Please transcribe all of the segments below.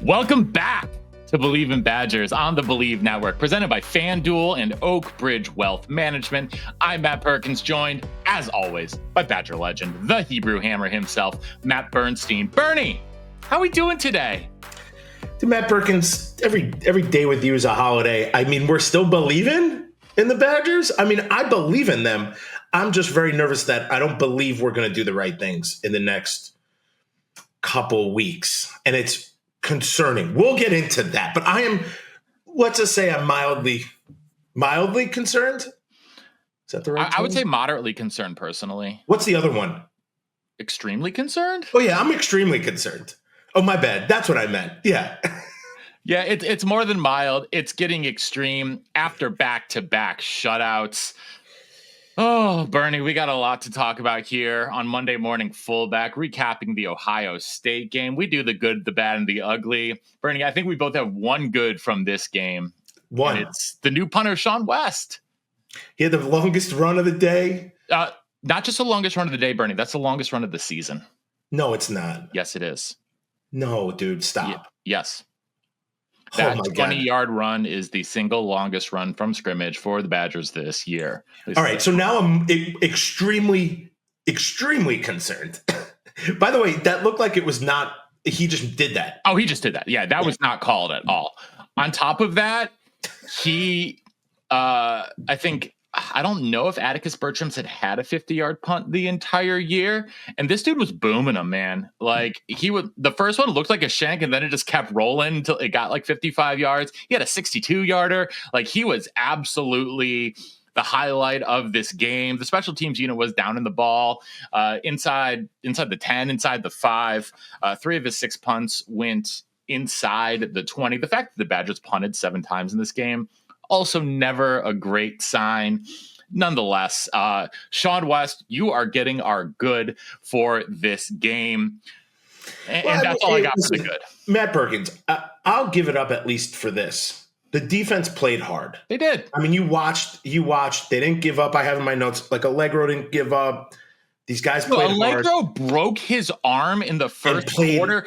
Welcome back to Believe in Badgers on the Believe Network, presented by FanDuel and Oak Bridge Wealth Management. I'm Matt Perkins, joined, as always, by Badger legend, the Hebrew Hammer himself, Matt Bernstein. Bernie, how are we doing today? To Matt Perkins, every day with you is a holiday. I mean, we're still believing in the Badgers. I mean, I believe in them. I'm just very nervous that I don't believe we're going to do the right things in the next couple weeks. And it's concerning. We'll get into that. But I am, let's just say I'm mildly concerned. Is that the right I would say moderately concerned personally. What's the other one? Extremely concerned? Oh, yeah, I'm extremely concerned. Oh, my bad. That's what I meant. Yeah. Yeah, it's more than mild. It's getting extreme after back-to-back shutouts. Oh, Bernie, we got a lot to talk about here on Monday Morning Fullback, recapping the Ohio State game. We do the good, the bad, and the ugly. Bernie, I think we both have one good from this game. One. And it's the new punter, Sean West. He had the longest run of the day. Not just the longest run of the day, Bernie. That's the longest run of the season. No, it's not. Yes, it is. No, dude, stop. Yes. That 20-yard God. run is the single longest run from scrimmage for the Badgers this year. All right, so now I'm extremely concerned. By the way, that looked like it was not – he just did that. Oh, he just did that. Yeah, that was not called at all. On top of that, he I think – I don't know if Atticus Bertram's had a 50-yard punt the entire year, and this dude was booming them, man. Like the first one looked like a shank, and then it just kept rolling until it got like 55 yards. He had a 62-yarder. Like he was absolutely the highlight of this game. The special teams unit was down in the ball, inside the 10, inside the 5. 3 of his 6 punts went inside the 20. The fact that the Badgers punted 7 times in this game, also never a great sign. Nonetheless, Sean West, you are getting our good for this game. And that's all I got for the good. Matt Perkins, I'll give it up at least for this. The defense played hard. They did. I mean, you watched. They didn't give up. I have in my notes, like Allegro didn't give up. These guys played hard. Allegro broke his arm in the first quarter,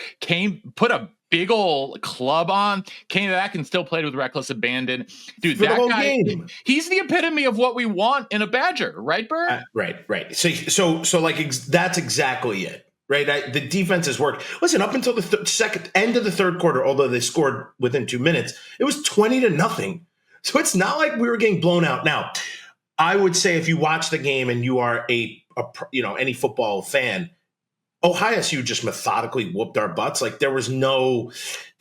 put a big old club on, came back and still played with reckless abandon. Dude, that guy, he's the epitome of what we want in a Badger, right, Bert? Right. So like that's exactly it, right? The defense has worked. Listen, up until the second end of the third quarter, although they scored within 2 minutes, it was 20-0. So it's not like we were getting blown out. Now, I would say if you watch the game and you are any football fan, Ohio State just methodically whooped our butts. Like they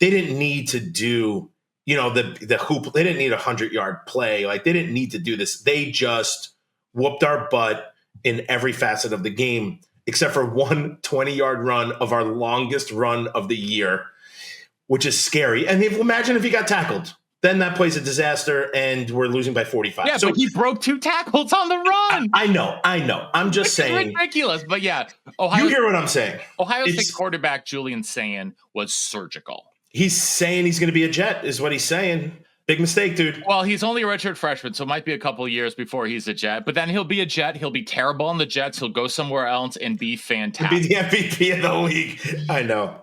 didn't need to do, the hoop. They didn't need a 100-yard play. Like they didn't need to do this. They just whooped our butt in every facet of the game, except for one 20-yard run of our longest run of the year, which is scary. And imagine if he got tackled. Then that play's a disaster, and we're losing by 45. Yeah, but he broke 2 tackles on the run. I know. I'm just saying. It's ridiculous, but yeah. You hear what I'm saying. Ohio State quarterback Julian Sayin was surgical. He's saying he's going to be a Jet, is what he's saying. Big mistake, dude. Well, he's only a redshirt freshman, so it might be a couple of years before he's a Jet. But then he'll be a Jet. He'll be terrible on the Jets. He'll go somewhere else and be fantastic. Be the MVP of the league. I know.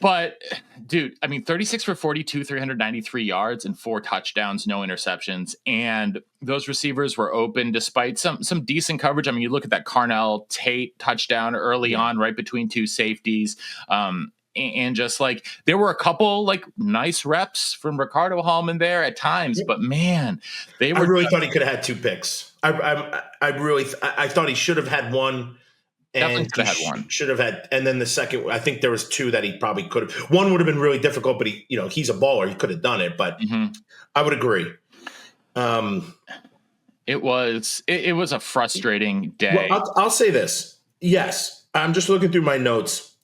But, dude, I mean, 36 for 42, 393 yards and 4 touchdowns, no interceptions. And those receivers were open despite some decent coverage. I mean, you look at that Carnell Tate touchdown early on, right between 2 safeties. And just like there were a couple like nice reps from Ricardo Hallman there at times. But, man, they were. I really thought he could have had 2 picks. I thought he should have had one. Definitely could have had one. Should have had, and then the second, I think there was 2 that he probably could have. One would have been really difficult, but he's a baller. He could have done it, but I would agree. It was a frustrating day. Well, I'll say this. Yes, I'm just looking through my notes.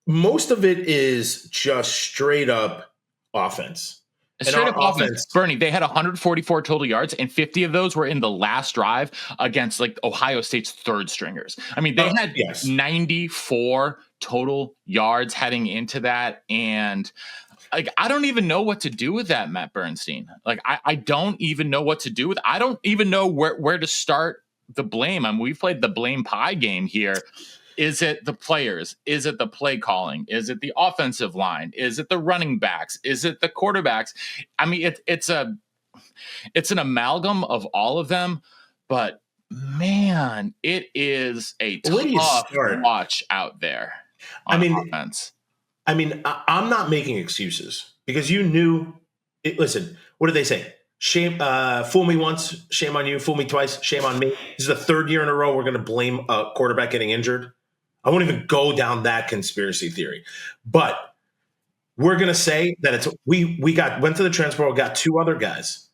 Most of it is just straight up offense. Straight up offense. Bernie, they had 144 total yards, and 50 of those were in the last drive against like Ohio State's third stringers. I mean, they had 94 total yards heading into that. And like, I don't even know what to do with that, Matt Bernstein. Like, I don't even know what to do with. I don't even know where to start the blame. I mean, we've played the blame pie game here. Is it the players? Is it the play calling? Is it the offensive line? Is it the running backs? Is it the quarterbacks? I mean, it's an amalgam of all of them, but man, it is a tough watch out there on offense. I'm not making excuses because you knew it. Listen, what did they say? Shame, fool me once, shame on you. Fool me twice, shame on me. This is the third year in a row we're going to blame a quarterback getting injured. I won't even go down that conspiracy theory, but we're going to say that it's we went to the transfer portal, got two other guys.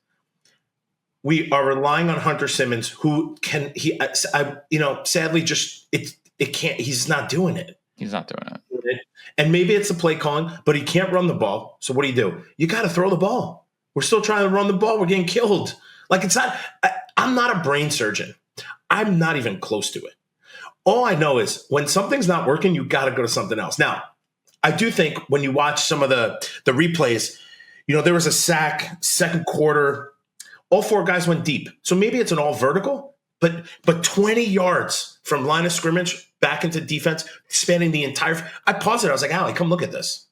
We are relying on Hunter Simmons, who sadly, just it can't. He's not doing it. He's not doing it. And maybe it's the play calling, but he can't run the ball. So what do? You got to throw the ball. We're still trying to run the ball. We're getting killed. Like it's not. I'm not a brain surgeon. I'm not even close to it. All I know is when something's not working, you got to go to something else. Now, I do think when you watch some of the replays, there was a sack, second quarter. All four guys went deep. So maybe it's an all vertical, but 20 yards from line of scrimmage back into defense, spanning the entire. I paused it. I was like, Allie, come look at this.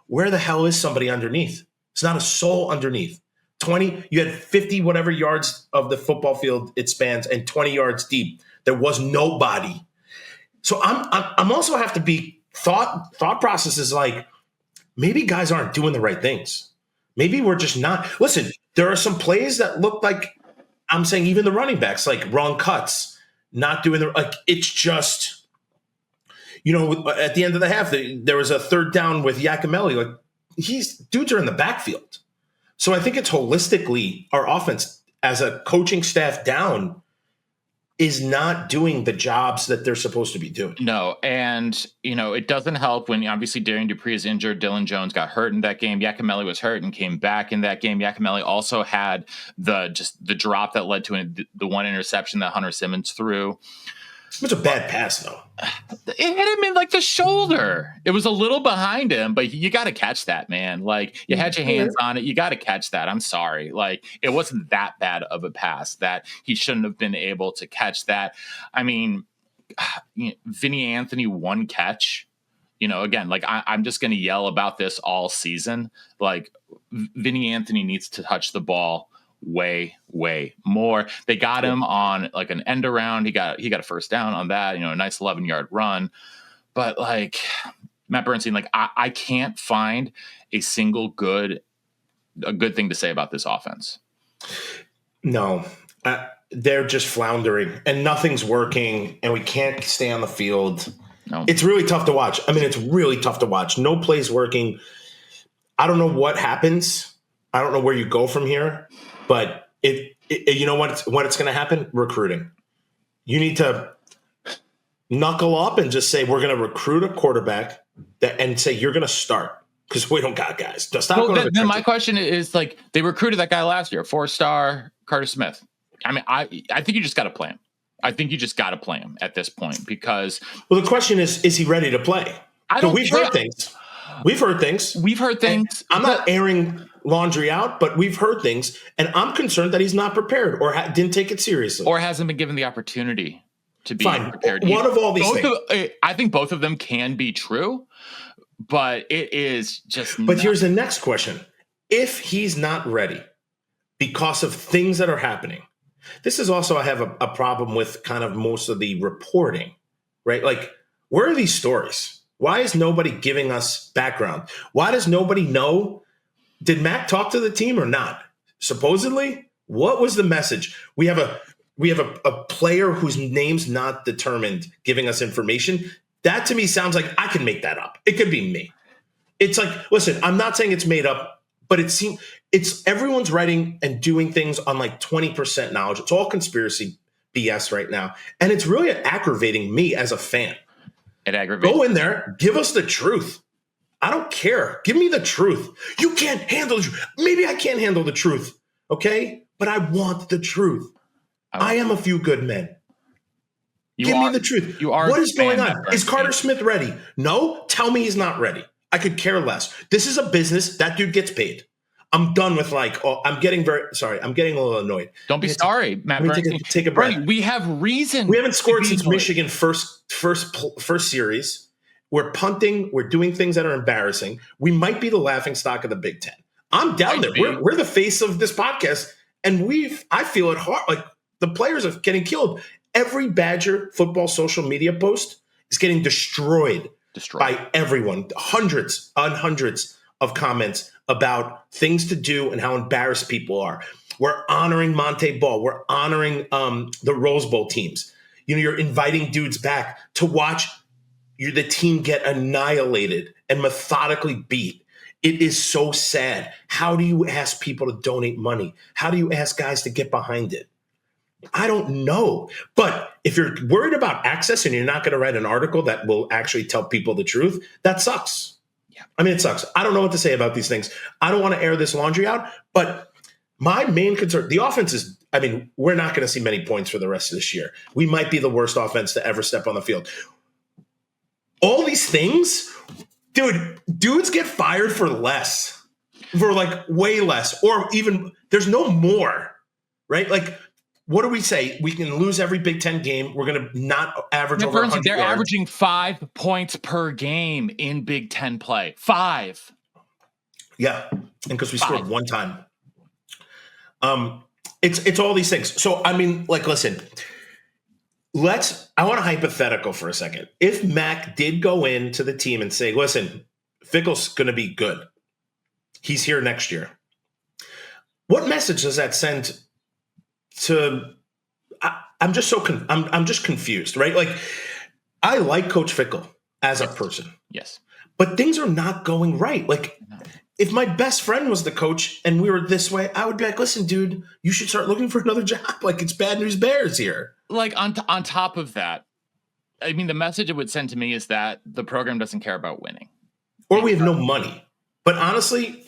Where the hell is somebody underneath? It's not a soul underneath. 20, you had 50 whatever yards of the football field it spans and 20 yards deep. There was nobody. So I'm also have to be thought processes like maybe guys aren't doing the right things. Maybe we're just not. Listen, there are some plays that look like I'm saying even the running backs, like wrong cuts, not doing it's just, at the end of the half, there was a third down with Yakimelli. Like dudes are in the backfield. So I think it's holistically our offense as a coaching staff down is not doing the jobs that they're supposed to be doing. No, and, it doesn't help when obviously Darian Dupree is injured. Dylan Jones got hurt in that game. Yakimelli was hurt and came back in that game. Yakimelli also had the drop that led to the one interception that Hunter Simmons threw. It was a bad pass, though. It hit him in the shoulder. It was a little behind him, but you got to catch that, man. You had your hands on it. You got to catch that. I'm sorry. It wasn't that bad of a pass that he shouldn't have been able to catch that. I mean, Vinny Anthony, one catch. Again, I'm just going to yell about this all season. Vinny Anthony needs to touch the ball way more. They got him on an end around. He got a first down on that, a nice 11-yard run. But Matt Bernstein, I can't find a single good thing to say about this offense. No, they're just floundering and nothing's working and we can't stay on the field. No. It's really tough to watch. I mean, it's really tough to watch. No play's working. I don't know what happens. I don't know where you go from here. But you know what's going to happen? Recruiting. You need to knuckle up and just say we're going to recruit a quarterback and say you're going to start because we don't got guys. Then my question is they recruited that guy last year, 4-star Carter Smith. I mean, I think you just got to play him. I think you just got to play him at this point because. Well, the question is he ready to play? We've heard things. We've heard things. I'm not airing laundry out, but we've heard things, and I'm concerned that he's not prepared or didn't take it seriously. Or hasn't been given the opportunity to be prepared. One of all these things. I think both of them can be true, but it is just But here's the next question. If he's not ready because of things that are happening, this is also I have a problem with kind of most of the reporting, right? Where are these stories? Why is nobody giving us background? Why does nobody know? Did Mac talk to the team or not? Supposedly, what was the message? We have a player whose name's not determined giving us information. That to me sounds like I can make that up. It could be me. It's listen, I'm not saying it's made up, but it's everyone's writing and doing things on 20% knowledge. It's all conspiracy BS right now. And it's really aggravating me as a fan. It aggravates. Go in there, give us the truth. I don't care. Give me the truth. You can't handle the truth. Maybe I can't handle the truth, okay? But I want the truth. I am a few good men. Give me the truth. What is going on? Is Carter Smith ready? No? Tell me he's not ready. I could care less. This is a business. That dude gets paid. I'm done with I'm getting a little annoyed. Don't be sorry, Matt Bernstein. Take a breath. Bernie, we have reason. We haven't scored since annoyed. Michigan first series. We're punting. We're doing things that are embarrassing. We might be the laughing stock of the Big Ten. I'm down there. We're the face of this podcast, and I feel it hard. Like the players are getting killed. Every Badger football social media post is getting destroyed by everyone. Hundreds and hundreds of comments about things to do and how embarrassed people are. We're honoring Monte Ball. We're honoring the Rose Bowl teams. You're inviting dudes back to watch the team get annihilated and methodically beat. It is so sad. How do you ask people to donate money? How do you ask guys to get behind it? I don't know. But if you're worried about access and you're not going to write an article that will actually tell people the truth, that sucks. Yeah. I mean, it sucks. I don't know what to say about these things. I don't want to air this laundry out, but my main concern, the offense is, we're not going to see many points for the rest of this year. We might be the worst offense to ever step on the field. All these things, dudes get fired for less, for way less, or even there's no more, right? What do we say? We can lose every Big Ten game. We're going to not average over 100 They're yards. averaging 5 points per game in Big Ten play. 5. Yeah, and because we scored one time. It's all these things. So, listen, I want a hypothetical for a second. If Mac did go into the team and say, listen, Fickle's going to be good. He's here next year. What message does that send I'm just confused, right? I like Coach Fickle as a person. Yes. But things are not going right. If my best friend was the coach and we were this way, I would be like, listen, dude, you should start looking for another job. It's bad news bears here. On top of that, the message it would send to me is that the program doesn't care about winning. Or we have no money. But honestly,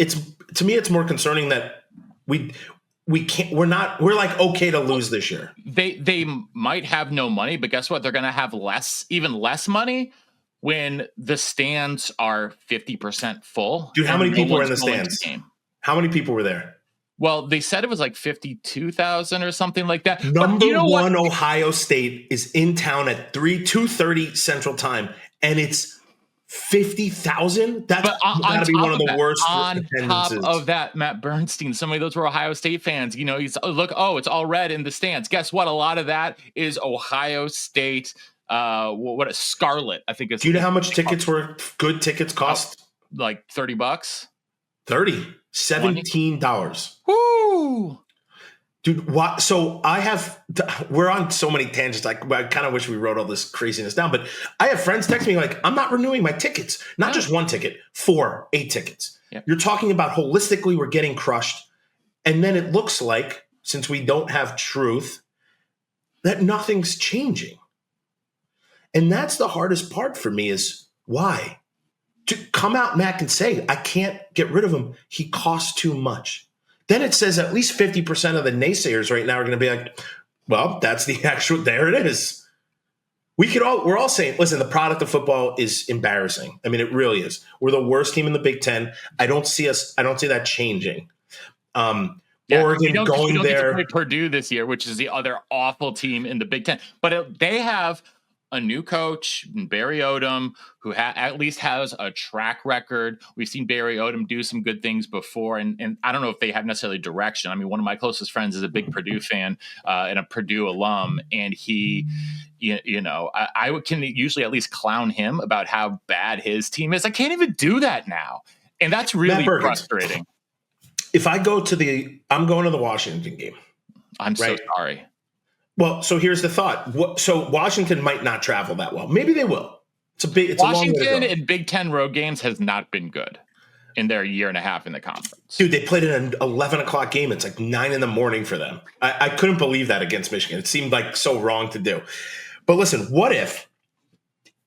to me, it's more concerning that we're okay to lose this year. They might have no money, but guess what? They're going to have even less money when the stands are 50% full. Dude, how many people were in the stands? How many people were there? Well, they said it was 52,000 or something like that. Number one, Ohio State is in town at 2:30 Central Time, and it's 50,000. That's got to be one of the worst attendances. On top of that, Matt Bernstein, some of those were Ohio State fans. He's it's all red in the stands. Guess what? A lot of that is Ohio State. What a Scarlet, I think. Do you know how much good tickets cost? $30. $17. Woo! Dude, what? So we're on so many tangents. I kind of wish we wrote all this craziness down, but I have friends text me I'm not renewing my tickets. Not just one ticket, 8 tickets. Yep. You're talking about holistically, we're getting crushed. And then it looks like, since we don't have truth, that nothing's changing. And that's the hardest part for me is why? To come out, Mac, and say, I can't get rid of him. He costs too much. Then it says at least 50% of the naysayers right now are going to be like, well, that's the actual, there it is. We're all saying, listen, the product of football is embarrassing. It really is. We're the worst team in the Big Ten. I don't see that changing. Oregon going there. Get to play Purdue this year, which is the other awful team in the Big Ten. But they have a new coach, Barry Odom, who at least has a track record. We've seen Barry Odom do some good things before, and I don't know if they have necessarily direction. One of my closest friends is a big Purdue fan and a Purdue alum, and he, I can usually at least clown him about how bad his team is. I can't even do that now, and that's really frustrating. If I go I'm going to the Washington game. I'm so sorry. Well, so here's the thought. So Washington might not travel that well. Maybe they will. It's Washington in Big Ten road games has not been good in their year and a half in the conference. Dude, they played in an 11 o'clock game. It's 9 a.m. for them. I couldn't believe that against Michigan. It seemed so wrong to do. But listen, what if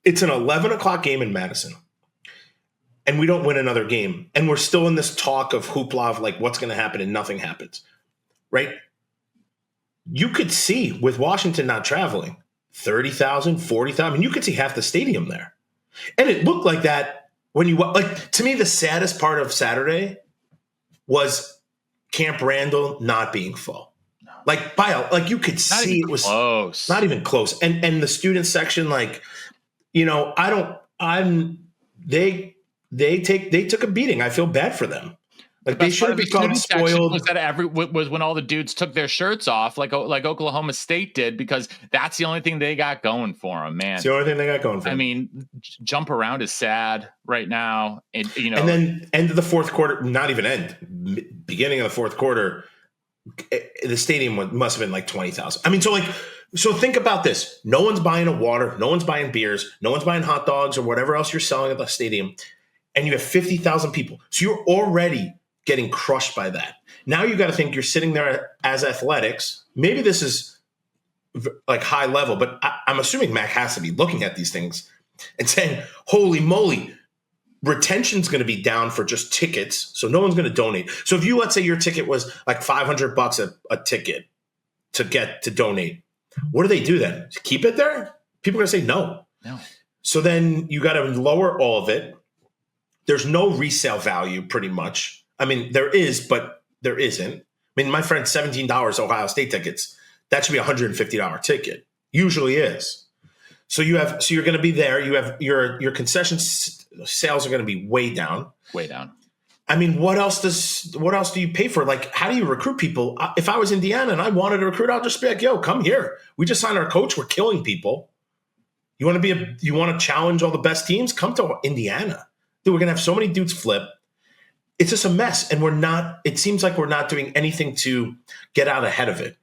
it's an 11 o'clock game in Madison and we don't win another game and we're still in this talk of hoopla of what's going to happen and nothing happens, right? You could see with Washington not traveling, 30,000, 40,000. You could see half the stadium there. And it looked like that when to me, the saddest part of Saturday was Camp Randall not being full. Like you could Not see even it was close. not even close. And the student section, like, they took a beating. I feel bad for them. Like, they should have become spoiled. Was that was when all the dudes took their shirts off, like Oklahoma State did, because that's the only thing they got going for them, man. It's the only thing they got going for them. I mean, jump around is sad right now, and then end of the fourth quarter, not even end, beginning of the fourth quarter, the stadium must have been like 20,000. I mean, so think about this: no one's buying a water, no one's buying beers, no one's buying hot dogs or whatever else you're selling at the stadium, and you have 50,000 people. So you're already getting crushed by that. Now you got to think you're sitting there as athletics. Maybe this is like high level, but I'm assuming Mac has to be looking at these things and saying, holy moly, retention's going to be down for just tickets. So no one's going to donate. So if let's say your ticket was like $500 a ticket to donate, what do they do then? Keep it there? People are going to say no. So then you got to lower all of it. There's no resale value pretty much. I mean, there is, but there isn't. I mean, my friend, $17 Ohio State tickets, that should be a $150 ticket. Usually is. So you're going to be there. You have your concession sales are going to be way down. Way down. I mean, what else do you pay for? Like, how do you recruit people? If I was Indiana and I wanted to recruit, I'll just be like, yo, come here. We just signed our coach. We're killing people. You want to challenge all the best teams? Come to Indiana. Dude, we're going to have so many dudes flip. It's just a mess. And it seems like we're not doing anything to get out ahead of it,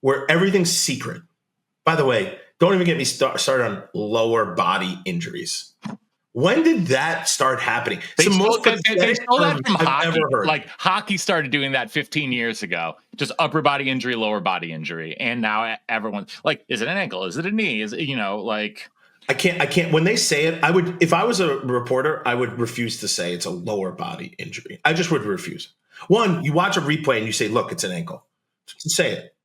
where everything's secret. By the way, don't even get me started on lower body injuries. When did that start happening? They stole that from hockey. Ever heard. Like, hockey started doing that 15 years ago. Just upper body injury, lower body injury. And now everyone's like, is it an ankle? Is it a knee? Is it, like... I can't. When they say it, if I was a reporter, I would refuse to say it's a lower body injury. I just would refuse. One, you watch a replay and you say, look, it's an ankle. Just say it.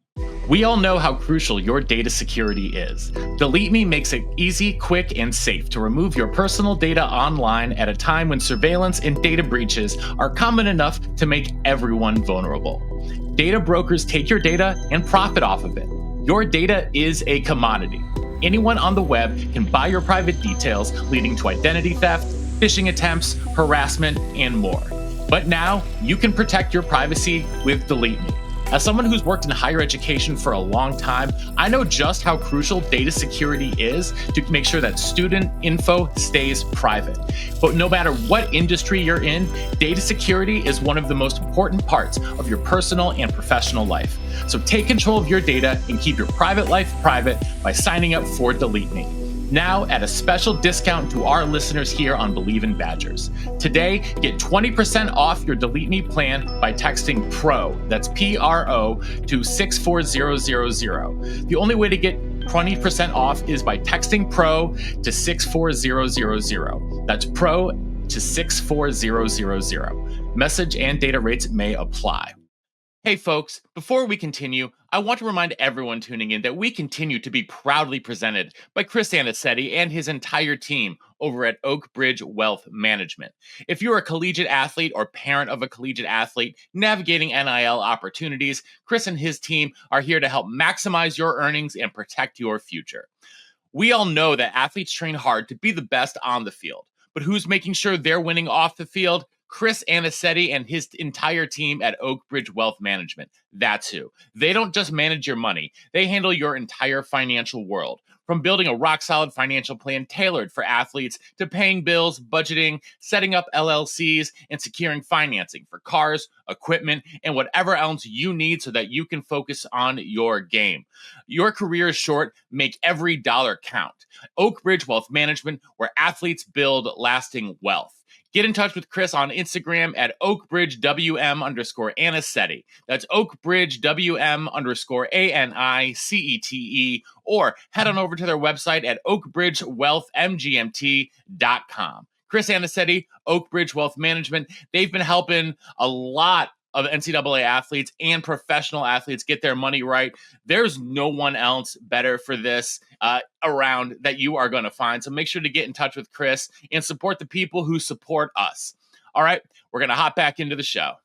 We all know how crucial your data security is. Delete Me makes it easy, quick, and safe to remove your personal data online at a time when surveillance and data breaches are common enough to make everyone vulnerable. Data brokers take your data and profit off of it. Your data is a commodity. Anyone on the web can buy your private details, leading to identity theft, phishing attempts, harassment, and more. But now you can protect your privacy with Delete Me. As someone who's worked in higher education for a long time, I know just how crucial data security is to make sure that student info stays private. But no matter what industry you're in, data security is one of the most important parts of your personal and professional life. So take control of your data and keep your private life private by signing up for Delete Me. Now at a special discount to our listeners here on Believe in Badgers. Today, get 20% off your Delete Me plan by texting PRO, that's PRO, to 64000. The only way to get 20% off is by texting PRO to 64000. That's PRO to 64000. Message and data rates may apply. Hey folks, before we continue, I want to remind everyone tuning in that we continue to be proudly presented by Chris Anicetti and his entire team over at Oak Bridge Wealth Management. If you're a collegiate athlete or parent of a collegiate athlete navigating NIL opportunities, Chris and his team are here to help maximize your earnings and protect your future. We all know that athletes train hard to be the best on the field, but who's making sure they're winning off the field? Chris Anicetti and his entire team at Oak Bridge Wealth Management. That's who. They don't just manage your money. They handle your entire financial world. From building a rock-solid financial plan tailored for athletes to paying bills, budgeting, setting up LLCs, and securing financing for cars, equipment, and whatever else you need so that you can focus on your game. Your career is short. Make every dollar count. Oak Bridge Wealth Management, where athletes build lasting wealth. Get in touch with Chris on Instagram at oakbridgewm_Anicetti. That's oakbridgewm_ANICETE, or head on over to their website at oakbridgewealthmgmt.com. Chris Anicetti, Oak Bridge Wealth Management, they've been helping a lot of NCAA athletes and professional athletes get their money right. There's no one else better for this around that you are going to find. So make sure to get in touch with Chris and support the people who support us. All right, we're going to hop back into the show.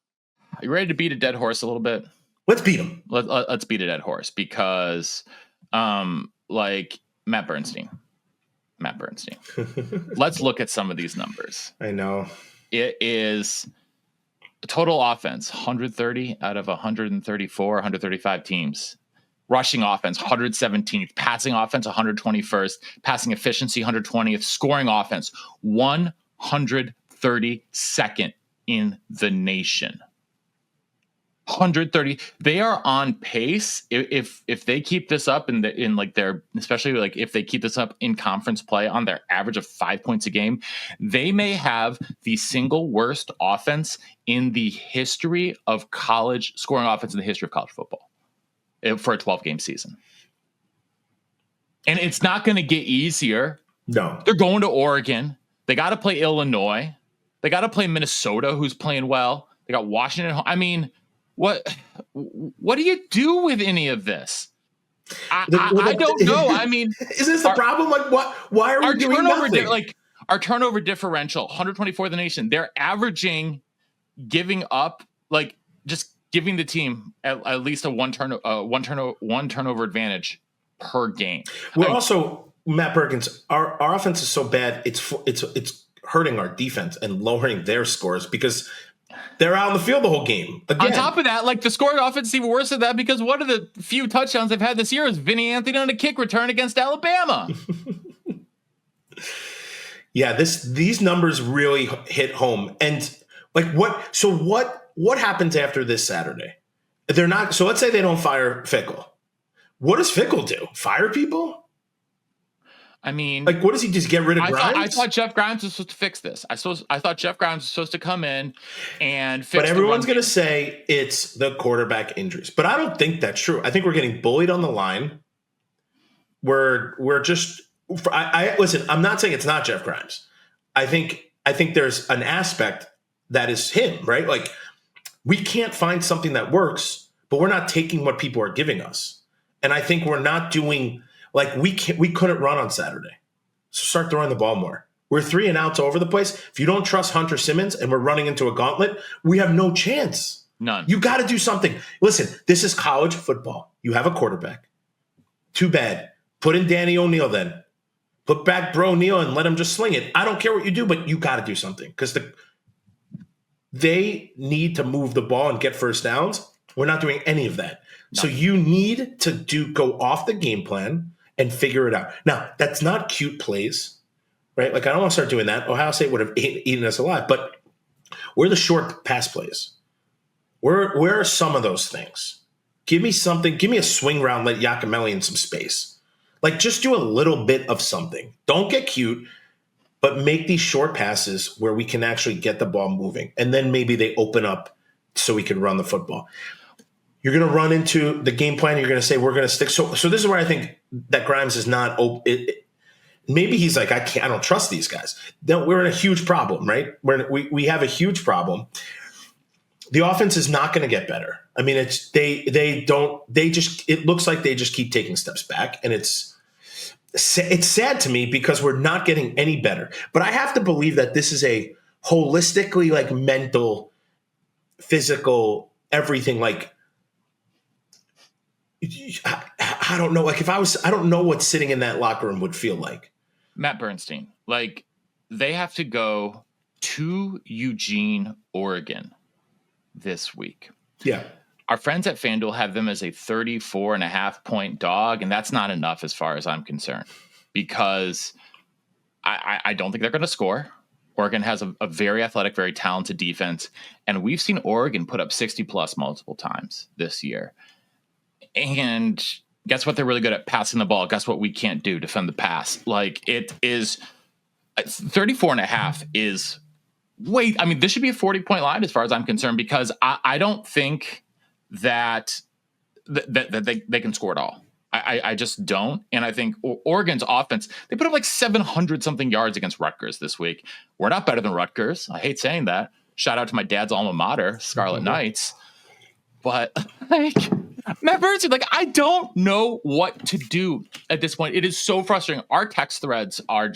Are you ready to beat a dead horse a little bit? Let's beat him. Let's beat a dead horse because, like Matt Bernstein. Let's look at some of these numbers. I know. It is total offense, 130 out of 134, 135 teams. Rushing offense, 117th. Passing offense, 121st. Passing efficiency, 120th. Scoring offense, 132nd in the nation. 130. They are on pace. If they keep this up in like their, especially like if they keep this up in conference play on their average of 5 points a game, they may have the single worst offense in the history of college scoring offense in the history of college football for a 12-game season. And it's not going to get easier. No, they're going to Oregon. They got to play Illinois. They got to play Minnesota, who's playing well. They got Washington. I mean, what do you do with any of this? I don't know. I mean, isn't this the problem? Like, what? Why are we doing nothing? Like our turnover differential, 124 in the nation. They're averaging giving up, like just giving the team at least a one turnover advantage per game. We're also Matt Perkins. Our offense is so bad. It's hurting our defense and lowering their scores because they're out on the field the whole game. Again. On top of that, like the scoring offense is even worse than that because one of the few touchdowns they've had this year is Vinny Anthony on a kick return against Alabama. Yeah, these numbers really hit home. And like what? So what happens after this Saturday? They're not. So let's say they don't fire Fickell. What does Fickell do? Fire people? I mean, like, what does he just get rid of Grimes? I thought Jeff Grimes was supposed to fix this. I thought Jeff Grimes was supposed to come in and fix. But everyone's going to say it's the quarterback injuries. But I don't think that's true. I think we're getting bullied on the line. We're just. I listen. I'm not saying it's not Jeff Grimes. I think there's an aspect that is him, right? Like we can't find something that works, but we're not taking what people are giving us, and I think we're not doing. Like we couldn't run on Saturday. So start throwing the ball more. We're 3 and outs all over the place. If you don't trust Hunter Simmons and we're running into a gauntlet, we have no chance. None. You got to do something. Listen, this is college football. You have a quarterback. Too bad. Put in Danny O'Neal then. Put back Bro Neal and let him just sling it. I don't care what you do, but you got to do something because they need to move the ball and get first downs. We're not doing any of that. No. So you need to go off the game plan and figure it out. Now, that's not cute plays, right? Like, I don't want to start doing that. Ohio State would have eaten us alive. But where are the short pass plays? Where are some of those things? Give me something. Give me a swing round, let Yakimelli in some space. Like, just do a little bit of something. Don't get cute, but make these short passes where we can actually get the ball moving. And then maybe they open up so we can run the football. You're going to run into the game plan. You're going to say, we're going to stick. So this is where I think that Grimes is not maybe he's like, I don't trust these guys. No, we're in a huge problem, right? We have a huge problem. The offense is not going to get better. I mean, it looks like they just keep taking steps back. And it's sad to me because we're not getting any better. But I have to believe that this is a holistically like mental, physical, everything like, I don't know. Like I don't know what sitting in that locker room would feel like. Matt Bernstein, like they have to go to Eugene, Oregon this week. Yeah. Our friends at FanDuel have them as a 34.5-point dog. And that's not enough as far as I'm concerned, because I don't think they're going to score. Oregon has a very athletic, very talented defense. And we've seen Oregon put up 60 plus multiple times this year. And guess what? They're really good at passing the ball. Guess what we can't do? Defend the pass. Like it is 34.5 is way. I mean, this should be a 40-point line as far as I'm concerned, because I don't think that they can score at all. I just don't. And I think Oregon's offense, they put up like 700 something yards against Rutgers this week. We're not better than Rutgers. I hate saying that. Shout out to my dad's alma mater, Scarlet Knights. But like Matt Bernstein, like I don't know what to do at this point. It is so frustrating. Our text threads are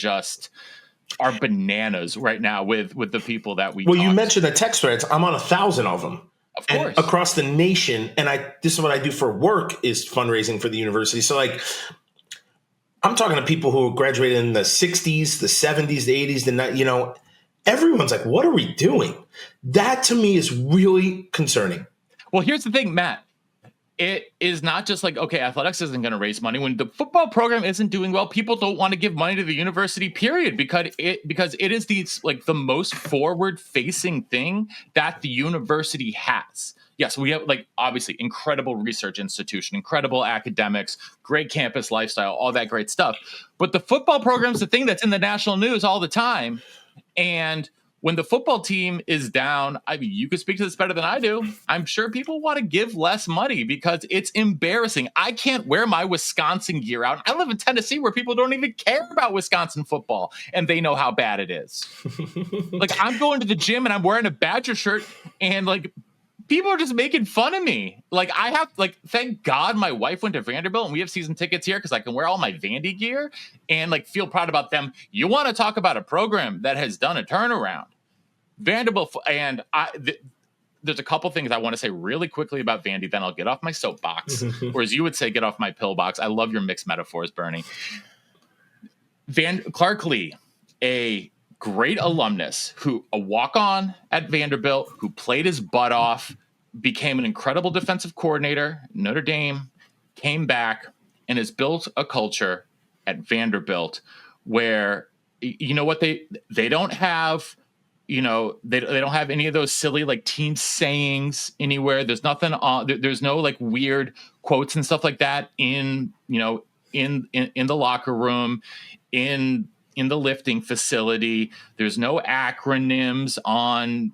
bananas right now with the people that we. Well, you mentioned the text threads. I'm on 1,000 of them. Of and course. across the nation. And this is what I do for work, is fundraising for the university. So like, I'm talking to people who graduated in the 60s, the 70s, the 80s, everyone's like, what are we doing? That to me is really concerning. Well, here's the thing, Matt. It is not just like, okay, athletics isn't going to raise money. When the football program isn't doing well, people don't want to give money to the university, period, because it is the most forward facing thing that the university has. Yes, we have obviously incredible research institution, incredible academics, great campus lifestyle, all that great stuff. But the football program is the thing that's in the national news all the time. And when the football team is down, I mean, you could speak to this better than I do. I'm sure people want to give less money because it's embarrassing. I can't wear my Wisconsin gear out. I live in Tennessee where people don't even care about Wisconsin football, and they know how bad it is. I'm going to the gym and I'm wearing a Badger shirt, and people are just making fun of me. Thank God my wife went to Vanderbilt and we have season tickets here because I can wear all my Vandy gear and feel proud about them. You want to talk about a program that has done a turnaround. Vanderbilt, and there's a couple things I want to say really quickly about Vandy, then I'll get off my soapbox. Or as you would say, get off my pillbox. I love your mixed metaphors, Bernie. Clark Lee, a great alumnus, a walk-on at Vanderbilt, who played his butt off, became an incredible defensive coordinator, Notre Dame, came back, and has built a culture at Vanderbilt where, they don't have, they don't have any of those silly team sayings anywhere. There's nothing on. There's no weird quotes and stuff like that in the locker room, in the lifting facility. There's no acronyms on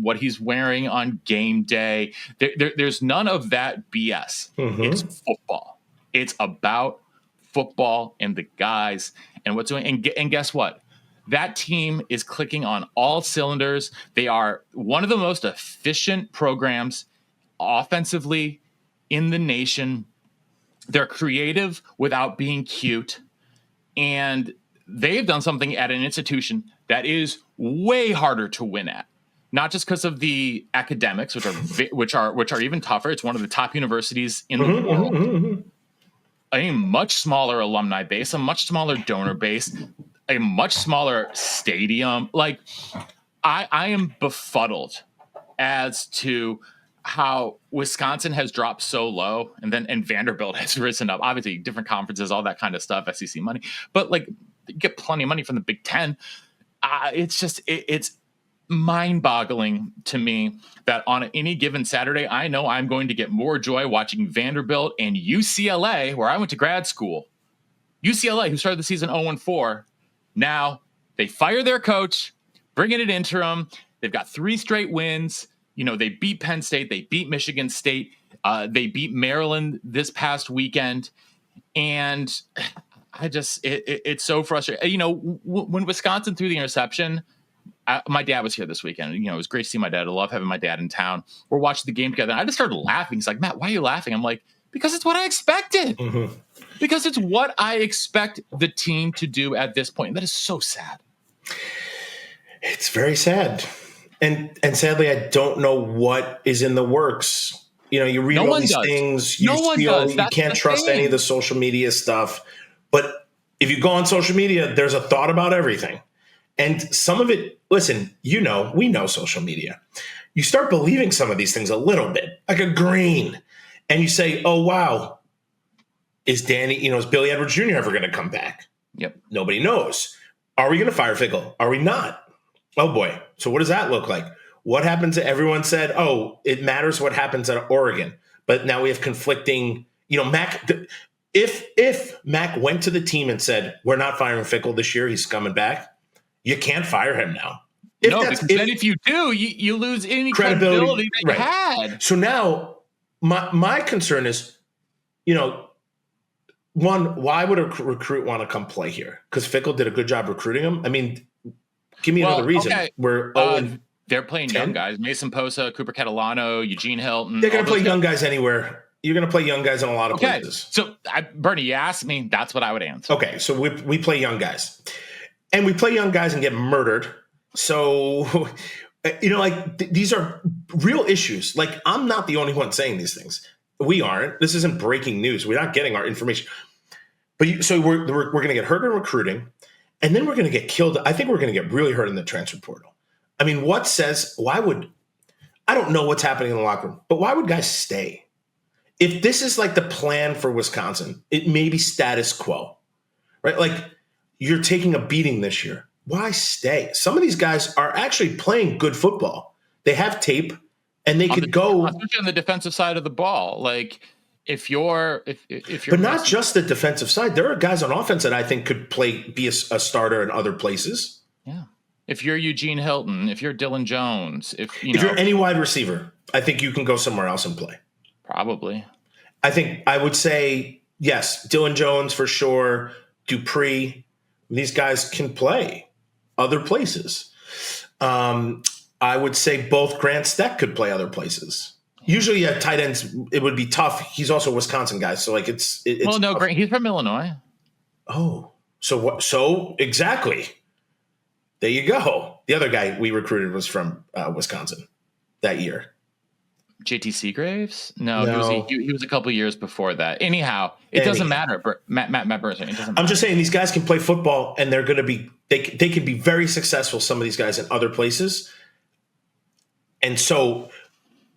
what he's wearing on game day. There's none of that BS. Mm-hmm. It's football. It's about football and the guys and what's doing. And guess what? That team is clicking on all cylinders. They are one of the most efficient programs offensively in the nation. They're creative without being cute. And they've done something at an institution that is way harder to win at. Not just because of the academics, which are even tougher. It's one of the top universities in the world. A much smaller alumni base, a much smaller donor base, a much smaller stadium. I am befuddled as to how Wisconsin has dropped so low, and Vanderbilt has risen up. Obviously, different conferences, all that kind of stuff, SEC money, but you get plenty of money from the Big Ten. It's mind-boggling to me that on any given Saturday, I know I'm going to get more joy watching Vanderbilt and UCLA, where I went to grad school. UCLA, who started the season 0-4, now they fire their coach, bring in an interim. They've got 3 straight wins. They beat Penn State, they beat Michigan State, they beat Maryland this past weekend, and it's so frustrating. When Wisconsin threw the interception, my dad was here this weekend. It was great to see my dad. I love having my dad in town. We're watching the game together, and I just started laughing. He's like, "Matt, why are you laughing?" I'm like, "Because it's what I expected. Mm-hmm. Because it's what I expect the team to do at this point." And that is so sad. It's very sad. And sadly, I don't know what is in the works. You read all these things. You can't trust any of the social media stuff. But if you go on social media, there's a thought about everything. And some of it, listen, we know social media. You start believing some of these things a little bit, like a grain. And you say, oh, wow, is Billy Edwards Jr. ever going to come back? Yep. Nobody knows. Are we going to fire Fickle? Are we not? Oh, boy. So what does that look like? What happens? Everyone said, oh, it matters what happens at Oregon. But now we have conflicting, Mac. If Mac went to the team and said, we're not firing Fickle this year, he's coming back, you can't fire him now. If you do, you lose any credibility that you had. So now my concern is, one, why would a recruit want to come play here? Because Fickle did a good job recruiting him. I mean, give me another reason. Okay. They're playing 10? Young guys. Mason Posa, Cooper Catalano, Eugene Hilton. They're going to play young guys anywhere. You're going to play young guys in a lot of places. So, Bernie, you asked me. That's what I would answer. Okay, so we play young guys. And we play young guys and get murdered. So These are real issues. Like, I'm not the only one saying these things. We aren't. This isn't breaking news. We're not getting our information. But so we're going to get hurt in recruiting, and then we're going to get killed. I think we're going to get really hurt in the transfer portal. I mean, I don't know what's happening in the locker room, but why would guys stay? If this is like the plan for Wisconsin, it may be status quo, right? Like, you're taking a beating this year. Why stay? Some of these guys are actually playing good football. They have tape, and they could go. Especially on the defensive side of the ball. Like, if you're but not just the defensive side. There are guys on offense that I think could be a starter in other places. Yeah. If you're Eugene Hilton, if you're Dylan Jones, if you're any wide receiver, I think you can go somewhere else and play. Probably. I would say, yes, Dylan Jones for sure, Dupree. These guys can play other places. I would say both Grant Steck could play other places. Usually at tight ends, it would be tough. He's also a Wisconsin guy, so like it's well, no, Grant, he's from Illinois. Oh, so what? So exactly. There you go. The other guy we recruited was from Wisconsin that year. JT Seagraves? No. He was a couple years before that. Anyhow, it doesn't matter. Matt Burson. It doesn't matter. I'm just saying these guys can play football, and they're going to be they can be very successful. Some of these guys in other places, and so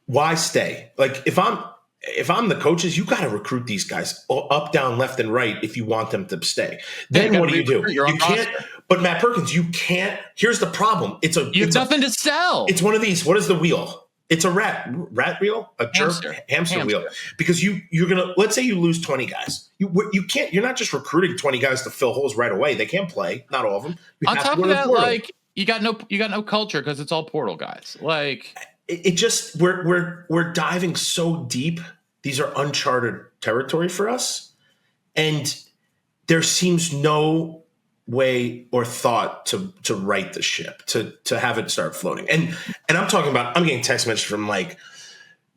why stay? Like, if I'm the coaches, you got to recruit these guys up, down, left, and right if you want them to stay. Then what do you do? You can't. But Matt Perkins, you can't. Here's the problem. You have nothing to sell. It's one of these. What is the wheel? It's a rat wheel, a hamster wheel. Because you're gonna, let's say you lose 20 guys. You can't. You're not just recruiting 20 guys to fill holes right away. They can't play. Not all of them. On top of that, like, you got no culture because it's all portal guys. Like, it just we're diving so deep. These are uncharted territory for us, and there seems no way or thought to right the ship, to have it start floating. And I'm talking about, I'm getting text messages from, like,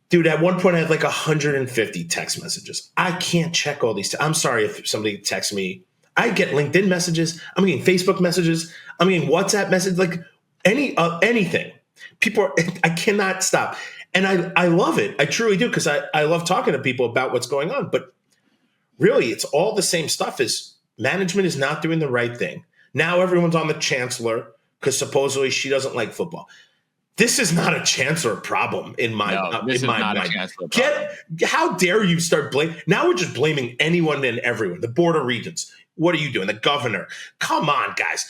dude, at one point I had like 150 text messages. I can't check all these. I'm sorry if somebody texts me. I get LinkedIn messages. I'm getting Facebook messages. I'm getting WhatsApp messages, like anything. I cannot stop. And I love it. I truly do, because I love talking to people about what's going on. But really, it's all the same stuff. Is management is not doing the right thing. Now everyone's on the chancellor because supposedly she doesn't like football. This is not a chancellor problem in my mind. How dare you start blaming? Now we're just blaming anyone and everyone. The Board of Regents. What are you doing? The governor. Come on, guys.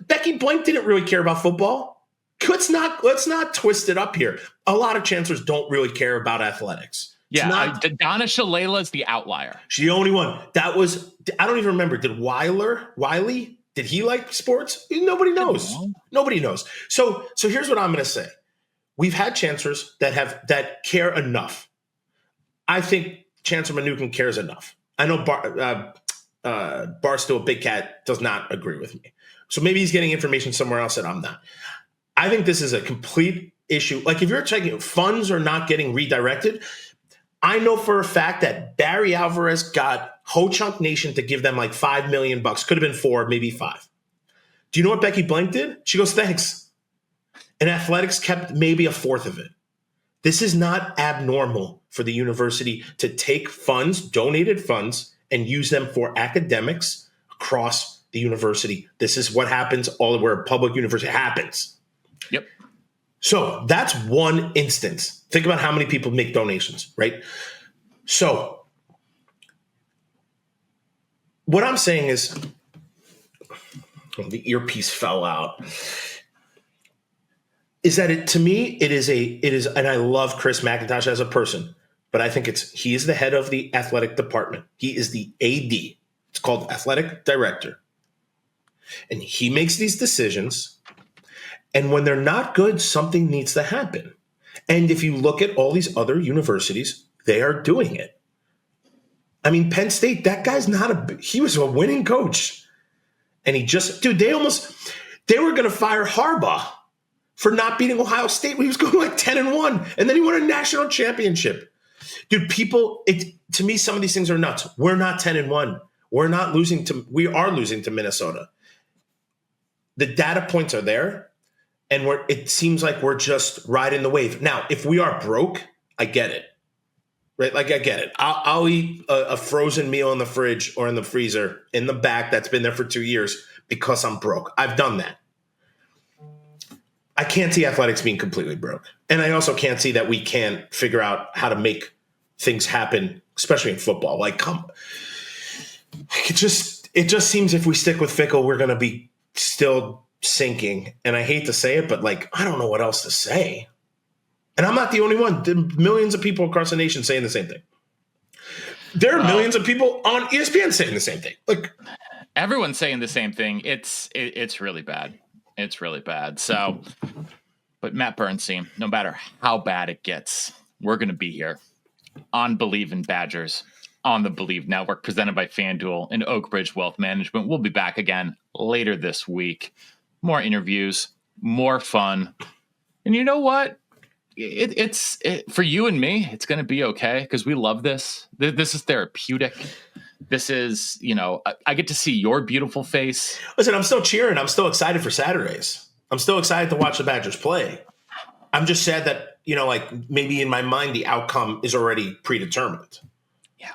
Becky Blank didn't really care about football. Let's not twist it up here. A lot of chancellors don't really care about athletics. Yeah, Donna Shalala is the outlier. She's the only one. I don't even remember. Did Wiley, did he like sports? Nobody knows. Nobody knows. So here's what I'm going to say. We've had chancellors that care enough. I think Chancellor Mnuchin cares enough. I know Barstool Big Cat does not agree with me. So maybe he's getting information somewhere else that I'm not. I think this is a complete issue. Like, if you're checking, funds are not getting redirected. I know for a fact that Barry Alvarez got Ho Chunk Nation to give them like $5 million. Could have been 4, maybe 5. Do you know what Becky Blank did? She goes, thanks. And athletics kept maybe a fourth of it. This is not abnormal for the university to take funds, donated funds, and use them for academics across the university. This is what happens all where a public university happens. Yep. So that's one instance. Think about how many people make donations, right? So what I'm saying is, the earpiece fell out, is that to me, it is, and I love Chris McIntosh as a person, but I think he is the head of the athletic department. He is the AD. It's called athletic director. And he makes these decisions. And when they're not good, something needs to happen. And if you look at all these other universities, they are doing it. I mean, Penn State, that guy's he was a winning coach. And they were going to fire Harbaugh for not beating Ohio State when he was going like 10-1. And then he won a national championship. Dude, to me, some of these things are nuts. We're not 10-1. We are losing to Minnesota. The data points are there. and it seems like we're just riding the wave. Now, if we are broke, I get it. Right? Like, I get it. I'll eat a frozen meal in the fridge or in the freezer in the back that's been there for 2 years because I'm broke. I've done that. I can't see athletics being completely broke. And I also can't see that we can't figure out how to make things happen, especially in football. Like, it just seems if we stick with Fickle, we're going to be still sinking. And I hate to say it, but like, I don't know what else to say. And I'm not the only one. There are millions of people across the nation saying the same thing. There are millions of people on ESPN saying the same thing. Like, everyone's saying the same thing. It's really bad. It's really bad. So, but Matt Bernstein, no matter how bad it gets, we're going to be here on Believe in Badgers on the Believe Network, presented by FanDuel and Oak Ridge Wealth Management. We'll be back again later this week. More interviews, more fun. And you know what? It's for you and me, it's going to be okay because we love this. This is therapeutic. This is, I get to see your beautiful face. Listen, I'm still cheering. I'm still excited for Saturdays. I'm still excited to watch the Badgers play. I'm just sad that, like maybe in my mind, the outcome is already predetermined. Yeah.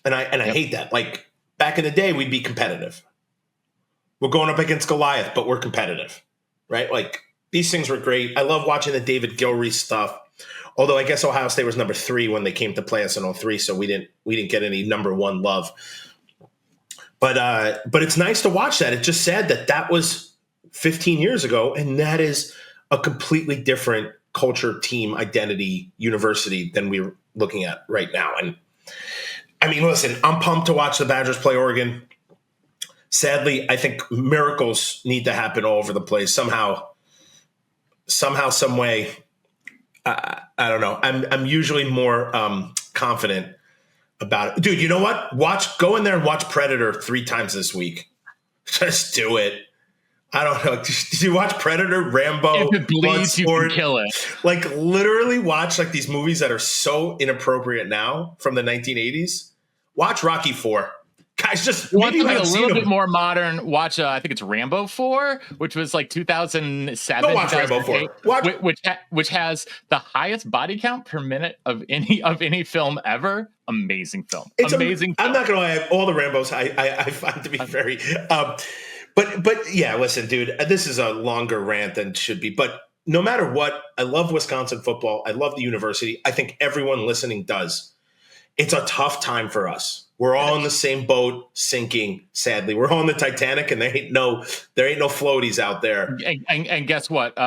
And I hate that. Like back in the day, we'd be competitive. We're going up against Goliath, but we're competitive, right? Like these things were great. I love watching the David Gilreath stuff. Although I guess Ohio State was number 3 when they came to play us in 03, so we didn't get any number 1 love. But it's nice to watch that. It's just sad that was 15 years ago, and that is a completely different culture, team, identity, university than we're looking at right now. And I mean, listen, I'm pumped to watch the Badgers play Oregon. Sadly, I think miracles need to happen all over the place somehow, some way. I don't know. I'm usually more confident about it. Dude, you know what? Go in there and watch Predator 3 times this week. Just do it. I don't know. Did you watch Predator, Rambo? If it bleeds, you can kill it. Like literally watch like these movies that are so inappropriate now from the 1980s. Watch Rocky 4. Guys, just maybe a little bit more modern. Watch, I think it's Rambo 4, which was like 2007. Don't watch Rambo 4. Which has the highest body count per minute of any film ever. Amazing film. Amazing. I'm not gonna lie. All the Rambos I find to be very. But yeah, listen, dude. This is a longer rant than it should be. But no matter what, I love Wisconsin football. I love the university. I think everyone listening does. It's a tough time for us. We're all in the same boat, sinking. Sadly, we're all in the Titanic, and there ain't no floaties out there. And guess what?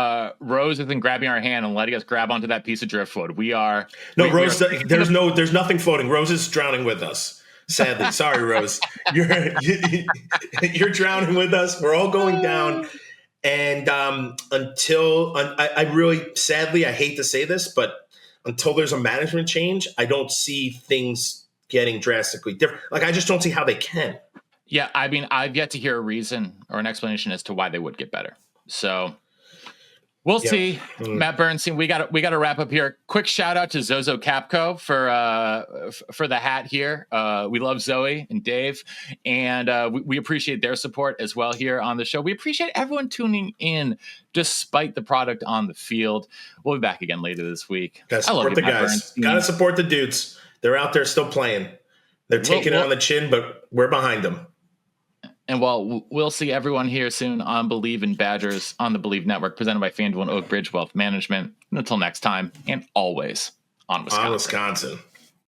Rose isn't grabbing our hand and letting us grab onto that piece of driftwood. We are Rose. There's nothing floating. Rose is drowning with us. Sadly, sorry, Rose. You're drowning with us. We're all going down. And I really, sadly, I hate to say this, but until there's a management change, I don't see things getting drastically different. Like, I just don't see how they can. Yeah, I mean, I've yet to hear a reason or an explanation as to why they would get better. So we'll see. Matt Bernstein, we got to wrap up here. Quick shout out to Zozo Capco for the hat here. We love Zoe and Dave, and we appreciate their support as well here on the show. We appreciate everyone tuning in despite the product on the field. We'll be back again later this week. Gotta support the guys. Gotta support the dudes. They're out there still playing. They're taking it on the chin, but we're behind them. And we'll see everyone here soon on Believe in Badgers on the Believe Network, presented by FanDuel and Oak Ridge Wealth Management. And until next time, and always on Wisconsin. On Wisconsin.